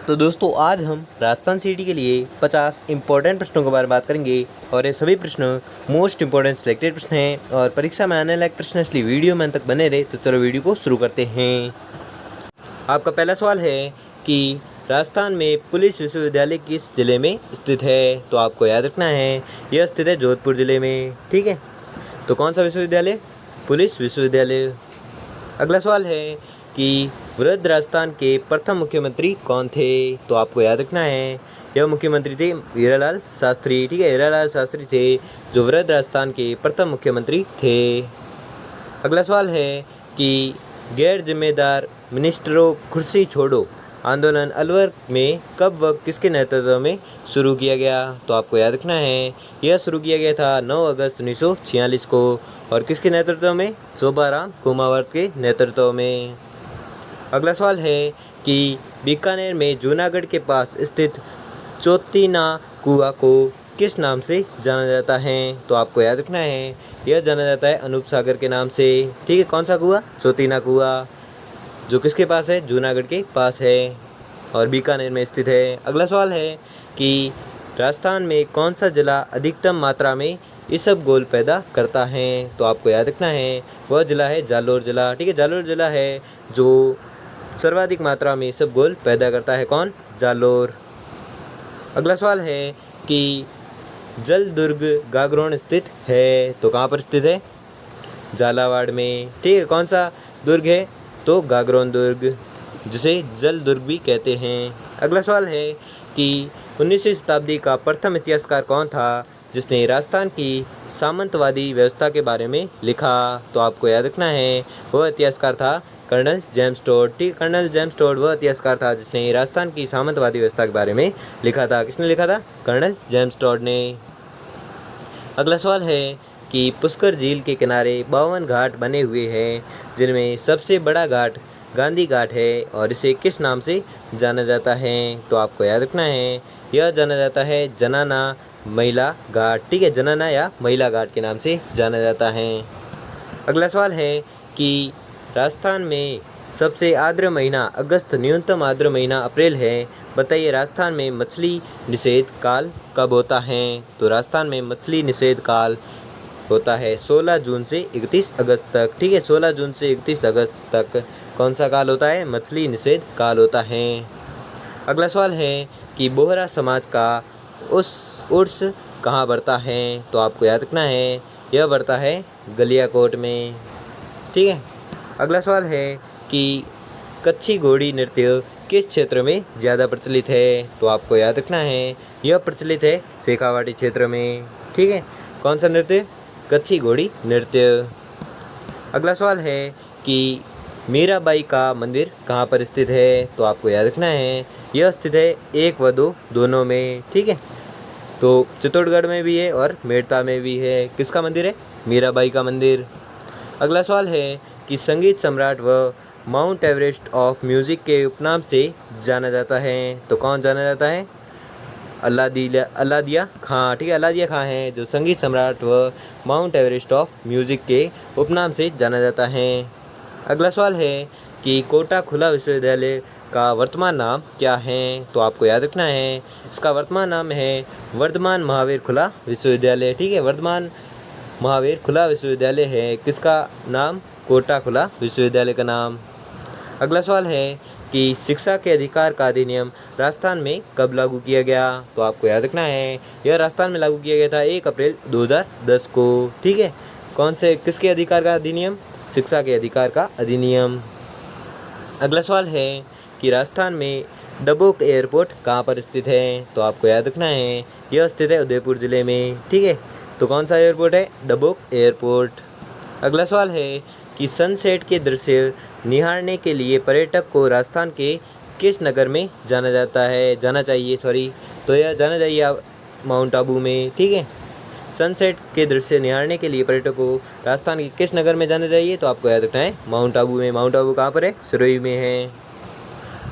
तो दोस्तों आज हम राजस्थान सिटी के लिए 50 इंपॉर्टेंट प्रश्नों के बारे में बात करेंगे और ये सभी प्रश्न मोस्ट इंपॉर्टेंट सिलेक्टेड प्रश्न हैं और परीक्षा में आने लायक प्रश्न, इसलिए वीडियो में अंत तक बने रहे। तो चलो वीडियो को शुरू करते हैं। आपका पहला सवाल है कि राजस्थान में पुलिस विश्वविद्यालय किस जिले में स्थित है। तो आपको याद रखना है यह स्थित है जोधपुर जिले में। ठीक है, तो कौन सा विश्वविद्यालय? पुलिस विश्वविद्यालय। अगला सवाल है कि वृद्ध राजस्थान के प्रथम मुख्यमंत्री कौन थे। तो आपको याद रखना है यह मुख्यमंत्री थे हीरालाल शास्त्री। ठीक है, हीरालाल शास्त्री थे जो वृद्ध राजस्थान के प्रथम मुख्यमंत्री थे। अगला सवाल है कि गैर जिम्मेदार मिनिस्टरों कुर्सी छोड़ो आंदोलन अलवर में कब व किसके नेतृत्व में शुरू किया गया। तो आपको याद रखना है यह शुरू किया गया था 9 अगस्त 1946 को और किसके नेतृत्व में? शोभाराम कुमावत के नेतृत्व में। अगला सवाल है कि बीकानेर में जूनागढ़ के पास स्थित चोतीना कुआं को किस नाम से जाना जाता है। तो आपको याद रखना है यह जाना जाता है अनूप सागर के नाम से। ठीक है, कौन सा कुआं? चोतीना कुआं, जो किसके पास है? जूनागढ़ के पास है और बीकानेर में स्थित है। अगला सवाल है कि राजस्थान में कौन सा जिला अधिकतम मात्रा में इसबगोल पैदा करता है। तो आपको याद रखना है वह जिला है जालोर जिला। ठीक है, जालोर जिला है जो सर्वाधिक मात्रा में इसबगोल पैदा करता है। कौन? जालोर। अगला सवाल है कि जलदुर्ग गागरोन स्थित है। तो कहाँ पर स्थित है? झालावाड़ में। ठीक है, कौन सा दुर्ग है? तो गागरोन दुर्ग, जिसे जलदुर्ग भी कहते हैं। अगला सवाल है कि 19वीं शताब्दी का प्रथम इतिहासकार कौन था जिसने राजस्थान की सामंतवादी व्यवस्था के बारे में लिखा। तो आपको याद रखना है वह इतिहासकार था कर्नल जेम्स टोड। ठीक, कर्नल जेम्स टोड वह इतिहासकार था जिसने राजस्थान की सामंतवादी व्यवस्था के बारे में लिखा था। किसने लिखा था? कर्नल जेम्स टोड ने। अगला सवाल है कि पुष्कर झील के किनारे 52 घाट बने हुए हैं जिनमें सबसे बड़ा घाट गांधी घाट है और इसे किस नाम से जाना जाता है। तो आपको याद रखना है यह जाना जाता है जनाना महिला घाट। ठीक है, जनाना या महिला घाट के नाम से जाना जाता है। अगला सवाल है कि राजस्थान में सबसे आर्द्र महीना अगस्त, न्यूनतम आर्द्र महीना अप्रैल है। बताइए राजस्थान में मछली निषेध काल कब होता है। तो राजस्थान में मछली निषेध काल होता है 16 जून से 31 अगस्त तक। ठीक है, 16 जून से 31 अगस्त तक कौन सा काल होता है? मछली निषेध काल होता है। अगला सवाल है कि बोहरा समाज का उर्स कहाँ बढ़ता है। तो आपको याद रखना है यह बढ़ता है गलियाकोट में। ठीक है, अगला सवाल है कि कच्छी घोड़ी नृत्य किस क्षेत्र में ज़्यादा प्रचलित है। तो आपको याद रखना है यह प्रचलित है शेखावाटी क्षेत्र में। ठीक है, कौन सा नृत्य? कच्छी घोड़ी नृत्य। अगला सवाल है कि मीराबाई का मंदिर कहाँ पर स्थित है। तो आपको याद रखना है यह स्थित है 1 व 2 दोनों में। ठीक है, तो चित्तौड़गढ़ में भी है और मेड़ता में भी है। किसका मंदिर है? मीराबाई का मंदिर। अगला सवाल है कि संगीत सम्राट व माउंट एवरेस्ट ऑफ म्यूज़िक के उपनाम से जाना जाता है। तो कौन जाना जाता है? अलादिया खां। ठीक है, अलादिया खां है जो संगीत सम्राट व माउंट एवरेस्ट ऑफ म्यूज़िक के उपनाम से जाना जाता है। अगला सवाल है कि कोटा खुला विश्वविद्यालय का वर्तमान नाम क्या है। तो आपको याद रखना है इसका वर्तमान नाम है वर्धमान महावीर खुला विश्वविद्यालय। ठीक है, वर्धमान महावीर खुला विश्वविद्यालय है किसका नाम? कोटा खुला विश्वविद्यालय का नाम। अगला सवाल है कि शिक्षा के अधिकार का अधिनियम राजस्थान में कब लागू किया गया। तो आपको याद रखना है यह राजस्थान में लागू किया गया था 1 अप्रैल 2010 को। ठीक है, कौन से किसके अधिकार का अधिनियम? शिक्षा के अधिकार का अधिनियम। अगला सवाल है कि राजस्थान में डबोक एयरपोर्ट कहाँ पर स्थित है। तो आपको याद रखना है यह स्थित है उदयपुर जिले में। ठीक है, तो कौन सा एयरपोर्ट है? डबोक एयरपोर्ट। अगला सवाल है कि सनसेट के दृश्य निहारने के लिए पर्यटक को राजस्थान के किस नगर में जाना चाहिए। तो यह जाना चाहिए माउंट आबू में। ठीक है, सनसेट के दृश्य निहारने के लिए पर्यटक को राजस्थान के किस नगर में जाना चाहिए। तो आपको याद रखना है माउंट आबू में। माउंट आबू कहाँ पर है? सिरोही में है।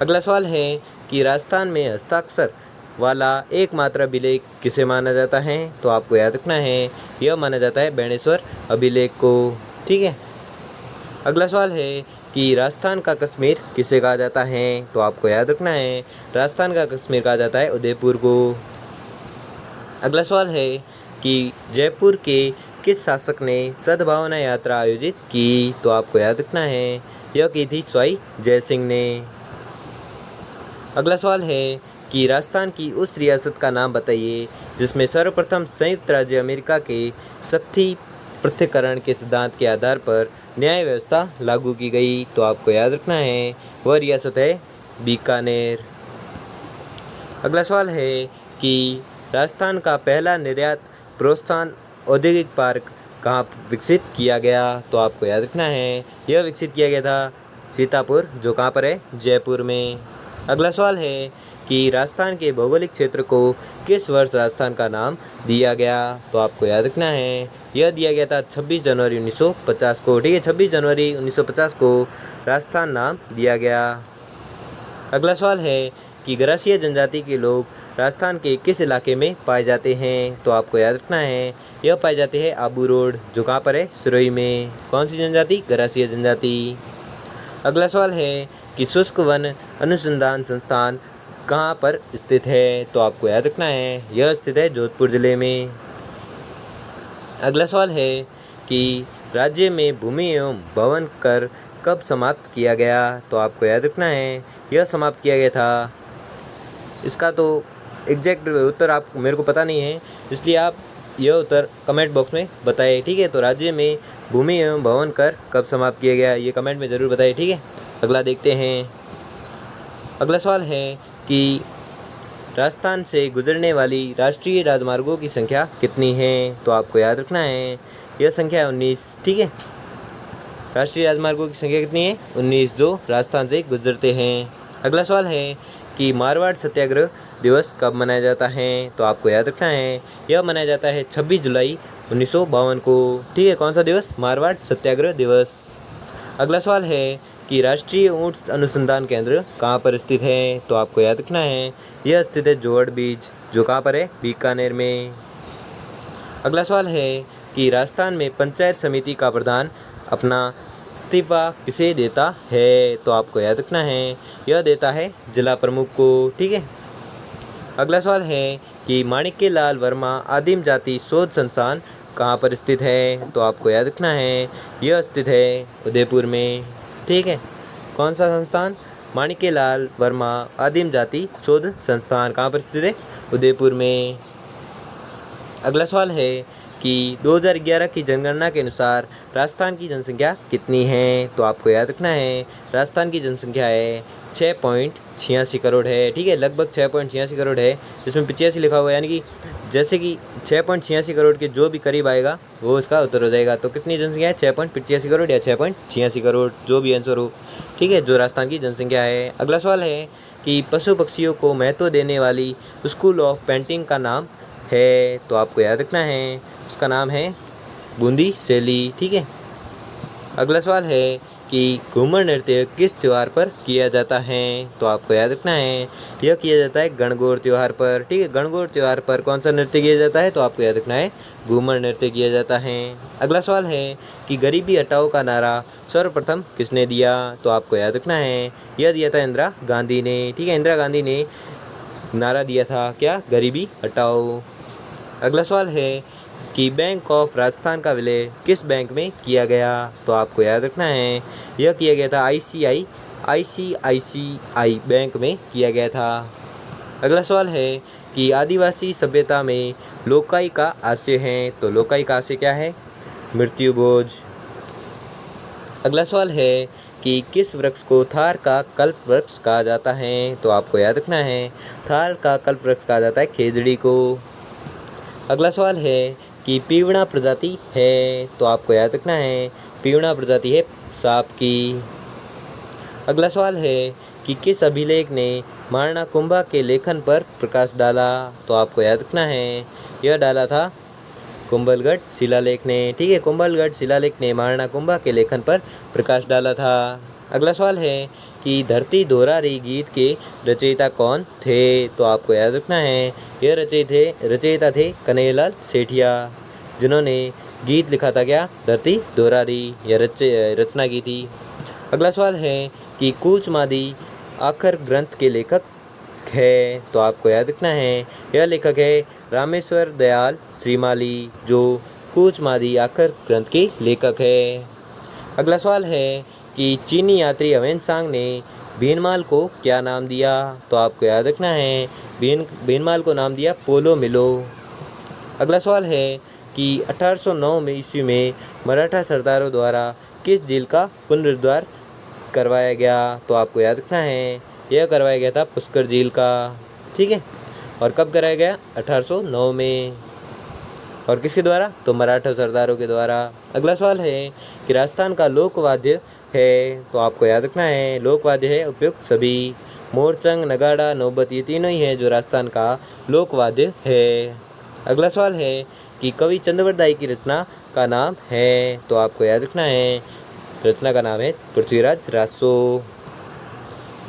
अगला सवाल है कि राजस्थान में हस्ताक्षर वाला एकमात्र अभिलेख किसे माना जाता है। तो आपको याद रखना है यह माना जाता है बेणेश्वर अभिलेख को। ठीक है, अगला सवाल है कि राजस्थान का कश्मीर किसे कहा जाता है, तो आपको याद रखना है राजस्थान का कश्मीर कहा जाता है उदयपुर को। अगला सवाल है कि जयपुर के किस शासक ने सद्भावना यात्रा आयोजित की, तो आपको याद रखना है यह की थी सवाई जय सिंह ने। अगला सवाल है कि राजस्थान की उस रियासत का नाम बताइए जिसमें सर्वप्रथम संयुक्त राज्य अमेरिका के शक्ति पृथक्करण के सिद्धांत के आधार पर न्याय व्यवस्था लागू की गई, तो आपको याद रखना है वह रियासत है बीकानेर। अगला सवाल है कि राजस्थान का पहला निर्यात प्रोत्साहन औद्योगिक पार्क कहाँ विकसित किया गया, तो आपको याद रखना है यह विकसित किया गया था सीतापुर, जो कहाँ पर है, जयपुर में। अगला सवाल है कि राजस्थान के भौगोलिक क्षेत्र को किस वर्ष राजस्थान का नाम दिया गया, तो आपको याद रखना है यह दिया गया था 26 जनवरी 1950 को। ठीक है, 26 जनवरी 1950 को राजस्थान नाम दिया गया। अगला सवाल है कि गरासिया जनजाति के लोग राजस्थान के किस इलाके में पाए जाते हैं, तो आपको याद रखना है यह पाए जाते हैं आबू रोड, जो कहाँ पर है, सिरोही में। कौन सी जनजाति, गरासिया जनजाति। अगला सवाल है कि शुष्क वन अनुसंधान संस्थान कहाँ पर स्थित है, तो आपको याद रखना है यह स्थित है जोधपुर जिले में। अगला सवाल है कि राज्य में भूमि एवं भवन कर कब समाप्त किया गया, तो आपको याद रखना है यह समाप्त किया गया था। इसका तो एग्जैक्ट उत्तर आप मेरे को पता नहीं है, इसलिए आप यह उत्तर कमेंट बॉक्स में बताएं। ठीक है, तो राज्य में भूमि एवं भवन कर कब समाप्त किया गया ये कमेंट में ज़रूर बताएं। ठीक है, अगला देखते हैं। अगला सवाल है कि राजस्थान से गुजरने वाली राष्ट्रीय राजमार्गों की संख्या कितनी है, तो आपको याद रखना है यह संख्या है 19। ठीक है, राष्ट्रीय राजमार्गों की संख्या कितनी है, 19, जो राजस्थान से गुजरते हैं। अगला सवाल है कि मारवाड़ सत्याग्रह दिवस कब मनाया जाता है, तो आपको याद रखना है यह मनाया जाता है 26 जुलाई 1952 को। ठीक है, कौन सा दिवस, मारवाड़ सत्याग्रह दिवस। अगला सवाल है कि राष्ट्रीय ऊंट अनुसंधान केंद्र कहाँ पर स्थित है, तो आपको याद रखना है यह स्थित है जोड़ बीज, जो कहाँ पर है, बीकानेर में। अगला सवाल है कि राजस्थान में पंचायत समिति का प्रधान अपना इस्तीफा किसे देता है, तो आपको याद रखना है यह देता है जिला प्रमुख को। ठीक है, अगला सवाल है कि माणिक्य लाल वर्मा आदिम जाति शोध संस्थान कहाँ पर स्थित है, तो आपको याद रखना है यह स्थित है उदयपुर में। ठीक है, कौन सा संस्थान, माणिक्य लाल वर्मा आदिम जाति शोध संस्थान कहाँ पर स्थित है, उदयपुर में। अगला सवाल है कि 2011 की जनगणना के अनुसार राजस्थान की जनसंख्या कितनी है, तो आपको याद रखना है राजस्थान की जनसंख्या है 6.86 करोड़ है। ठीक है, लगभग 6.86 करोड़ है, जिसमें 85 लिखा हुआ है, यानी कि जैसे कि 6.86 करोड़ के जो भी करीब आएगा वो इसका उत्तर हो जाएगा। तो कितनी जनसंख्या है, 6.85 करोड़ या 6.86 करोड़, जो भी आंसर हो। ठीक है, जो राजस्थान की जनसंख्या है। अगला सवाल है कि पशु पक्षियों को महत्व देने वाली स्कूल ऑफ पेंटिंग का नाम है, तो आपको याद रखना है उसका नाम है बूंदी शैली। ठीक है, अगला सवाल है कि घूमर नृत्य किस त्यौहार पर किया जाता है, तो आपको याद रखना है यह किया जाता है गणगौर त्यौहार पर। ठीक है, गणगौर त्यौहार पर कौन सा नृत्य किया जाता है, तो आपको याद रखना है घूमर नृत्य किया जाता है। अगला सवाल है कि गरीबी हटाओ का नारा सर्वप्रथम किसने दिया, तो आपको याद रखना है यह दिया था इंदिरा गांधी ने। ठीक है, इंदिरा गांधी ने नारा दिया था क्या, गरीबी हटाओ। अगला सवाल है कि बैंक ऑफ राजस्थान का विलय किस बैंक में किया गया, तो आपको याद रखना है यह किया गया था आईसीआईसीआई बैंक में किया गया था। अगला सवाल है कि आदिवासी सभ्यता में लोकाई का आशय है, तो लोकाई का आशय क्या है, मृत्यु बोझ। अगला सवाल है कि किस वृक्ष को थार का कल्प वृक्ष कहा जाता है, तो आपको याद रखना है थार का कल्प वृक्ष कहा जाता है खेजड़ी को। अगला सवाल है कि पीवड़ा प्रजाति है, तो आपको याद रखना है पीवड़ा प्रजाति है सांप की। अगला सवाल है कि किस अभिलेख ने महाराणा कुंभा के लेखन पर प्रकाश डाला, तो आपको याद रखना है यह डाला था कुंभलगढ़ शिलालेख ने। ठीक है, कुंभलगढ़ शिलालेख ने महाराणा कुंभा के लेखन पर प्रकाश डाला था। अगला सवाल है कि धरती दोहरा रही गीत के रचयिता कौन थे, तो आपको याद रखना है यह रचयिता थे कन्हैयालाल सेठिया, जिन्होंने गीत लिखा था क्या, धरती दोहरा रही, या रचना की थी। अगला सवाल है कि कूचमादी आखर ग्रंथ के लेखक है, तो आपको याद रखना है यह लेखक है रामेश्वर दयाल श्रीमाली, जो कूचमादी आखर ग्रंथ के लेखक है। अगला सवाल है कि चीनी यात्री ह्वेनसांग ने बीनमाल को क्या नाम दिया, तो आपको याद रखना है बीनमाल को नाम दिया पोलो मिलो। अगला सवाल है कि 1809 में ईस्वी में मराठा सरदारों द्वारा किस झील का पुनरुद्धार करवाया गया, तो आपको याद रखना है यह करवाया गया था पुष्कर झील का। ठीक है, और कब कराया गया? 1809 में। और किसके द्वारा? तो मराठा सरदारों के द्वारा। अगला सवाल है कि राजस्थान का लोकवाद्य है, तो आपको याद रखना है लोकवाद्य है उपयुक्त सभी। मोरचंग, नगाड़ा, नौबत, ये तीनों ही हैं जो राजस्थान का लोकवाद्य है। अगला सवाल है कि कवि चंद्रवरदाई की रचना का नाम है, तो आपको याद रखना है रचना का नाम है पृथ्वीराज रासो।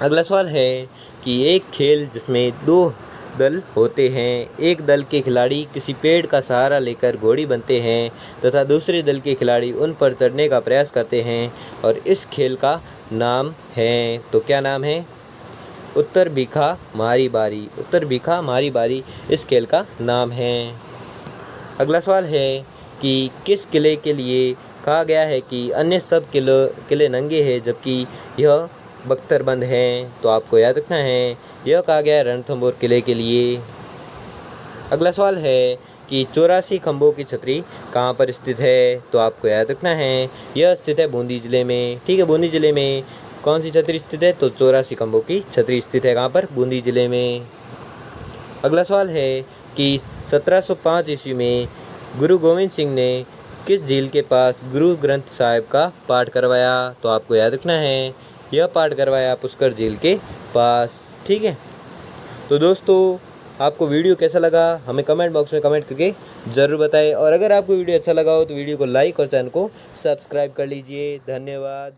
अगला सवाल है कि एक खेल जिसमें दो दल होते हैं, एक दल के खिलाड़ी किसी पेड़ का सहारा लेकर घोड़ी बनते हैं तथा दूसरे दल के खिलाड़ी उन पर चढ़ने का प्रयास करते हैं और इस खेल का नाम है, तो क्या नाम है? उत्तर भीखा मारी बारी। उत्तर भीखा मारी बारी इस खेल का नाम है। अगला सवाल है कि किस किले के लिए कहा गया है कि अन्य सब किले नंगे हैं जबकि यह बख्तरबंद हैं, तो आपको याद रखना है यह कहा गया है रणथंभौर किले के लिए। अगला सवाल है कि 84 खंभों की छतरी कहाँ पर स्थित है, तो आपको याद रखना है यह स्थित है बूंदी जिले में। ठीक है, बूंदी जिले में कौन सी छतरी स्थित है? तो 84 खंभों की छतरी स्थित है कहाँ पर? बूंदी जिले में। अगला सवाल है कि 1705 ईस्वी में गुरु गोविंद सिंह ने किस झील के पास गुरु ग्रंथ साहिब का पाठ करवाया, तो आपको याद रखना है यह पाठ करवाया पुष्कर झील के पास। ठीक है, तो दोस्तों आपको वीडियो कैसा लगा हमें कमेंट बॉक्स में कमेंट करके ज़रूर बताएं, और अगर आपको वीडियो अच्छा लगा हो तो वीडियो को लाइक और चैनल को सब्सक्राइब कर लीजिए। धन्यवाद।